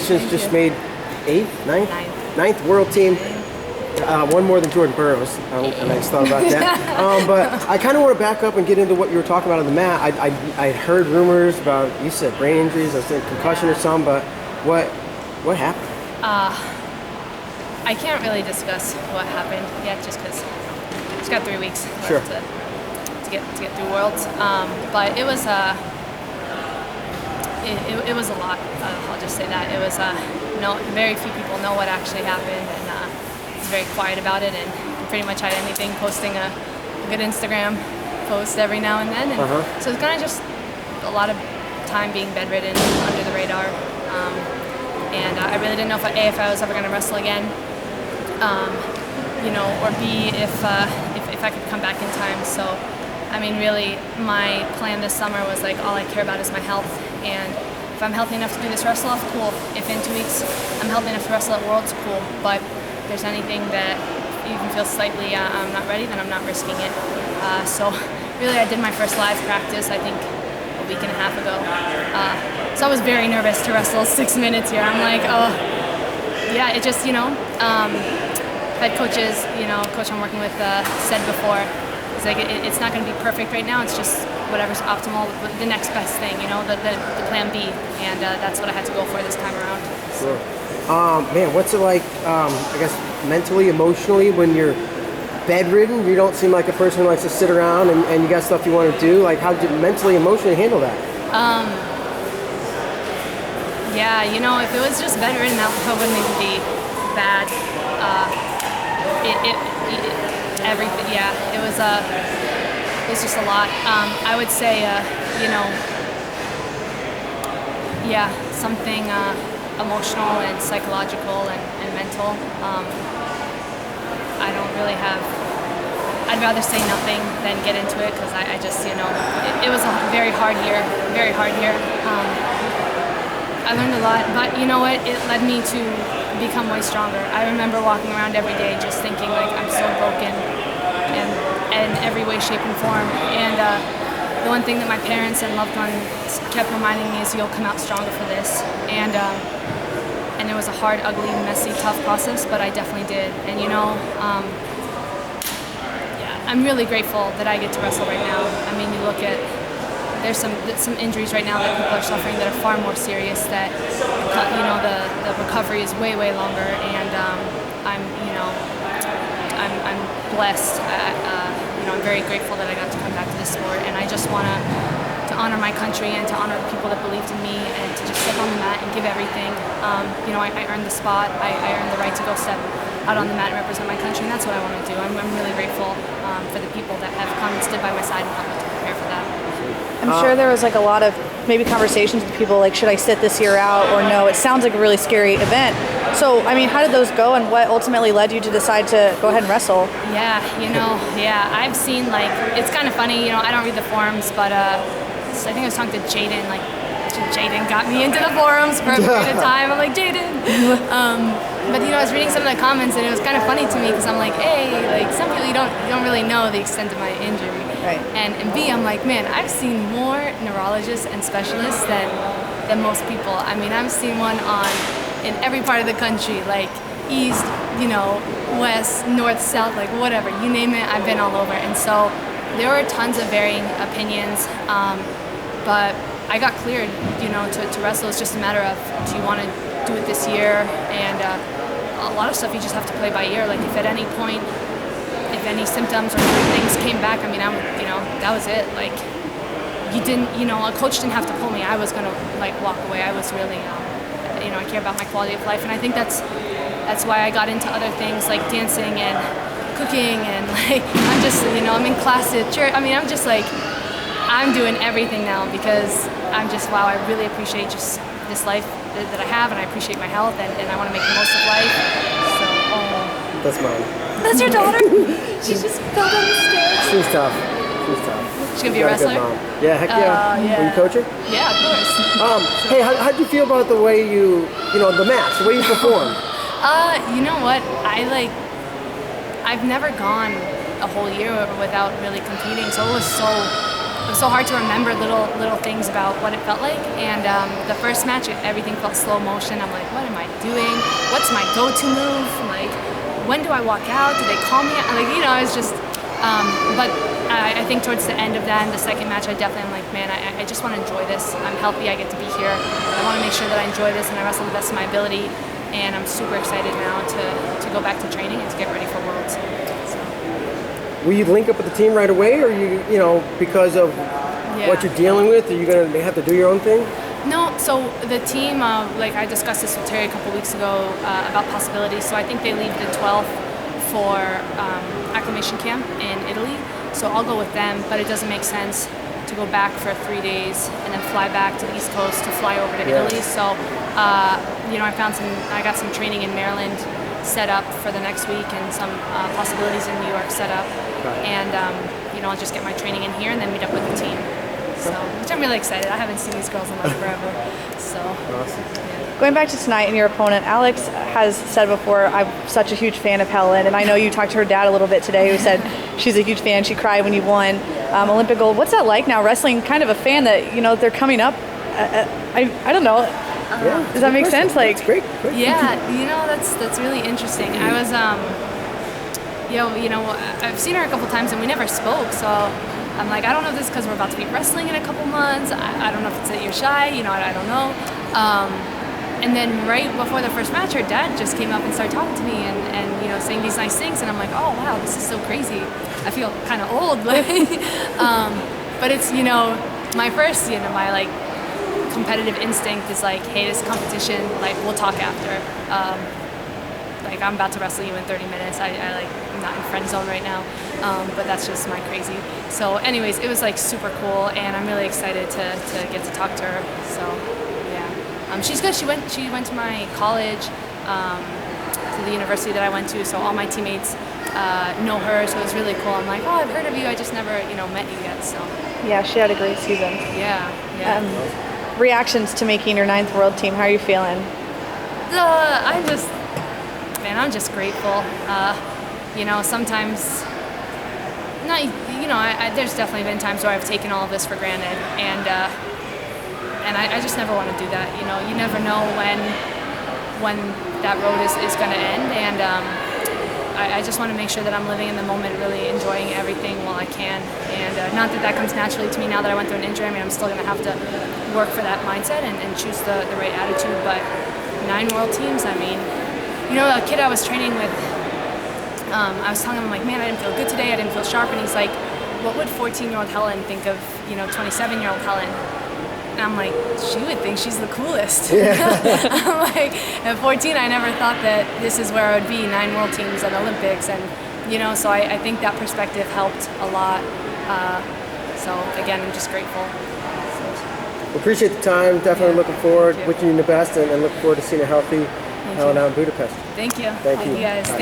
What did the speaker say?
congratulations. Just made ninth world team. One more than Jordan Burroughs. And I just thought about that. But I kind of want to back up and get into what you were talking about on the mat. I heard rumors about, you said brain injuries, I said concussion or something, but what happened? I can't really discuss what happened yet, just because it's got 3 weeks left to get through Worlds. But it was it was a lot. I'll just say that it was very few people know what actually happened, and it's very quiet about it. And pretty much had anything posting a good Instagram post every now and then. And so it's kind of just a lot of time being bedridden, under the radar. And I really didn't know if I was ever going to wrestle again, or B, if I could come back in time. So, I mean, really, my plan this summer was like, all I care about is my health. And if I'm healthy enough to do this wrestle-off, cool. If in 2 weeks I'm healthy enough to wrestle at Worlds, cool. But if there's anything that even feels slightly I'm not ready, then I'm not risking it. So, really, I did my first live practice, I think, a week and a half ago. So I was very nervous to wrestle 6 minutes here. I'm like, oh, yeah, it just, head coaches, coach I'm working with said before, it's like it's not going to be perfect right now. It's just whatever's optimal, the next best thing, the plan B, and that's what I had to go for this time around. Sure. Man, what's it like, I guess, mentally, emotionally, when you're bedridden? You don't seem like a person who likes to sit around and you got stuff you want to do. Like, how did you mentally, emotionally handle that? Yeah, if it was just bedridden, that wouldn't even be bad. Everything, yeah, it was just a lot. I would say, something emotional and psychological and mental. I don't really have. I'd rather say nothing than get into it, because I just, it was a very hard year. I learned a lot, but you know what? It led me to become way stronger. I remember walking around every day just thinking, like, I'm so broken in every way, shape, and form. And the one thing that my parents and loved ones kept reminding me is, you'll come out stronger for this. And it was a hard, ugly, messy, tough process, but I definitely did. And I'm really grateful that I get to wrestle right now. I mean, you look at, there's some injuries right now that people are suffering that are far more serious, that the recovery is way longer, and I'm blessed. I'm very grateful that I got to come back to this sport, and I just want to honor my country and to honor the people that believed in me, and to just step on the mat and give everything. I earned the spot. I earned the right to go step out on the mat and represent my country, and that's what I want to do. I'm really grateful for the people that have come and stood by my side and helped me to prepare for that. I'm sure there was like a lot of maybe conversations with people, like, should I sit this year out or no? It sounds like a really scary event. So, I mean, how did those go, and what ultimately led you to decide to go ahead and wrestle? Yeah, I've seen, like, it's kind of funny, I don't read the forums, but I think I was talking to Jaden, like, Jaden got me into the forums for a period of time. I'm like, Jaden. But I was reading some of the comments, and it was kind of funny to me, because I'm like, hey, like, some people you don't really know the extent of my injury. Right. And B, I'm like, man, I've seen more neurologists and specialists than most people. I mean, I've seen one in every part of the country, like east, west, north, south, like whatever, you name it, I've been all over. And so there were tons of varying opinions, but I got cleared, to wrestle. It's just a matter of, do you want to do it this year? And a lot of stuff you just have to play by ear. Like, if at any point, if any symptoms or things came back, I mean, that was it. Like, you didn't, a coach didn't have to pull me. I was gonna, like, walk away. I was really, I care about my quality of life, and I think that's why I got into other things like dancing and cooking, and like, I'm just, I'm in class at church. I mean, I'm just like, I'm doing everything now, because I'm just, wow, I really appreciate just this life that I have, and I appreciate my health, and I want to make the most of life. So, That's mine. That's your daughter? She's just fell down the stairs. She's tough. She's gonna be a wrestler? Yeah, heck yeah. Yeah. Will you coach her? Yeah, of course. Hey, how did you feel about the way the match, the way you performed? You know what? I've never gone a whole year without really competing, so it was so it was so hard to remember little things about what it felt like. And the first match, everything felt slow motion. I'm like, what am I doing? What's my go-to move? Like, when do I walk out? Do they call me? Like, you know, it was just. But I think towards the end of that, and the second match, I definitely am like, man, I just want to enjoy this. I'm healthy. I get to be here. I want to make sure that I enjoy this and I wrestle the best of my ability. And I'm super excited now to go back to training and to get ready for Worlds. So. Will you link up with the team right away, or you know, because of what you're dealing with, are you going to have to do your own thing? No, so the team, like I discussed this with Terry a couple weeks ago about possibilities. So I think they leave the 12th for acclimation camp in Italy. So I'll go with them, but it doesn't make sense to go back for 3 days and then fly back to the East Coast to fly over to Italy. So, you know, I got some training in Maryland set up for the next week and some possibilities in New York set up. And, you know, I'll just get my training in here and then meet up with the team. So, which I'm really excited. I haven't seen these girls in like forever. So, Awesome. Yeah. Going back to tonight and your opponent, Alex has said before, I'm such a huge fan of Helen, and I know you talked to her dad a little bit today, who said she's a huge fan. She cried when you won Olympic gold. What's that like now, wrestling kind of a fan that, you know, they're coming up? I don't know. Does that make sense? Like, great. Yeah, you know, that's really interesting. I was, you know, I've seen her a couple times and we never spoke, so I'm like, I don't know if this is because we're about to be wrestling in a couple months. I don't know if it's that you're shy, you know, I don't know. And then right before the first match, her dad just came up and started talking to me and you know, saying these nice things, and I'm like, oh wow, this is so crazy. I feel kind of old, like, but it's, you know, my first, you know, my like competitive instinct is like, hey, this competition, like, we'll talk after. Like, I'm about to wrestle you in 30 minutes. I'm not in friend zone right now, but that's just my crazy. So anyways, it was like super cool, and I'm really excited to get to talk to her. So yeah, she's good. She went to my college, to the university that I went to, so all my teammates know her, so it was really cool. I'm like, oh, I've heard of you, I just never, you know, met you yet. So yeah, she had a great season. Yeah. Reactions to making your 9th world team, how are you feeling? I'm just grateful. You know, sometimes, not, you know, there's definitely been times where I've taken all of this for granted, and I just never want to do that. You know, you never know when that road is going to end, and I just want to make sure that I'm living in the moment, really enjoying everything while I can, and not that comes naturally to me now that I went through an injury. I mean, I'm still going to have to work for that mindset and choose the right attitude, but 9 world teams, I mean, you know, a kid I was training with, I was telling him, like, man, I didn't feel good today, I didn't feel sharp, and he's like, what would 14-year-old Helen think of, you know, 27-year-old Helen? And I'm like, she would think she's the coolest. Yeah. I'm like, at 14, I never thought that this is where I would be, 9 world teams and Olympics, and, you know, so I think that perspective helped a lot. So, again, I'm just grateful. Appreciate the time, definitely looking forward, wishing you the best, and look forward to seeing you healthy. Helen out in Budapest. Thank you. Thank you. Guys. Thanks.